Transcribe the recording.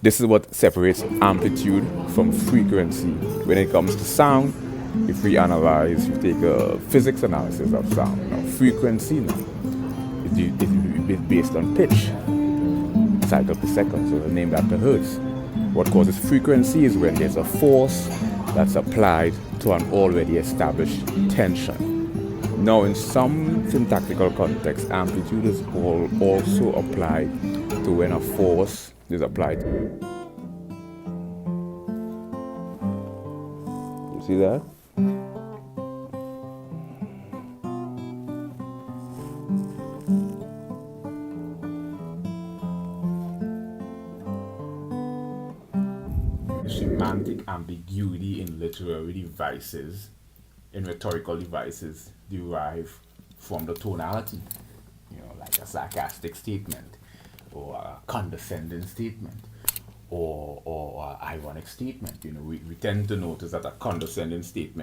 This is what separates amplitude from frequency. When it comes to sound, if we analyze, we take a physics analysis of sound. Now, frequency now, it is based on pitch, cycle per second, so name that to hertz. What causes frequency is when there's a force that's applied to an already established tension. Now, in some syntactical contexts, amplitude is also applied to when a force is applied. You see that? Semantic ambiguity in literary devices, in rhetorical devices, derive from the tonality. You know, like a sarcastic statement, or a condescending statement, or an ironic statement. You know, we tend to notice that a condescending statement